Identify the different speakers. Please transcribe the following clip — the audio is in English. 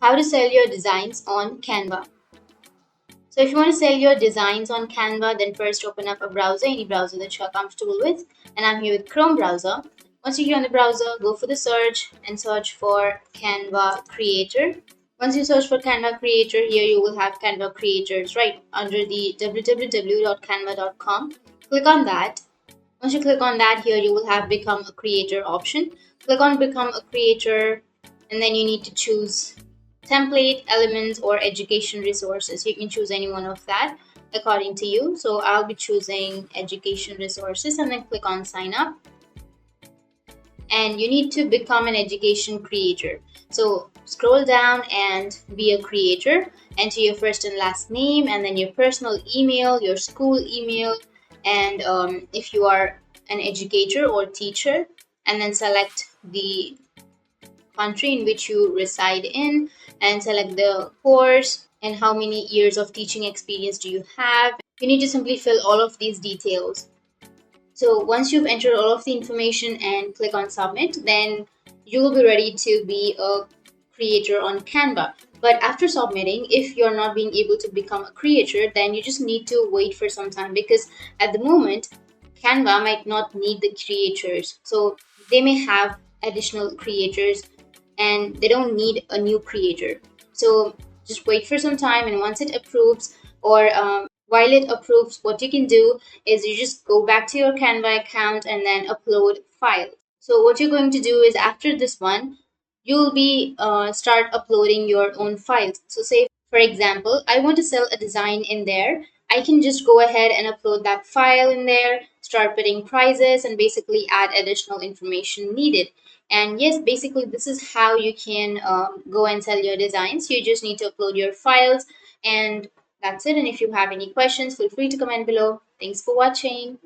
Speaker 1: How to sell your designs on Canva. So if you want to sell your designs on Canva, then first open up a browser, any browser that you're comfortable with. And I'm here with Chrome browser. Once you're here on the browser, go for the search and search for Canva Creator. Once you search for Canva Creator, here you will have Canva Creators, right, under the www.canva.com. Click on that. Once you click on that, here you will have Become a Creator option. Click on Become a Creator, and then you need to choose template, elements, or education resources. You can choose any one of that according to you. So I'll be choosing education resources and then click on sign up. And you need to become an education creator. So scroll down and be a creator. Enter your first and last name, and then your personal email, your school email, and if you are an educator or teacher, and then select the country in which you reside in, and select the course and how many years of teaching experience do you have. You need to simply fill all of these details. So once you've entered all of the information and click on submit, then you will be ready to be a creator on Canva. But after submitting, if you're not being able to become a creator, then you just need to wait for some time, because at the moment Canva might not need the creators. So they may have additional creators and they don't need a new creator. So just wait for some time, and once it approves, or while it approves, what you can do is you just go back to your Canva account and then upload files. So what you're going to do is, after this one, you'll be start uploading your own files. So say for example, I want to sell a design in there. I can just go ahead and upload that file in there, start putting prices, and basically add additional information needed. And yes, basically this is how you can go and sell your designs. You just need to upload your files, and that's it. And if you have any questions, feel free to comment below. Thanks for watching.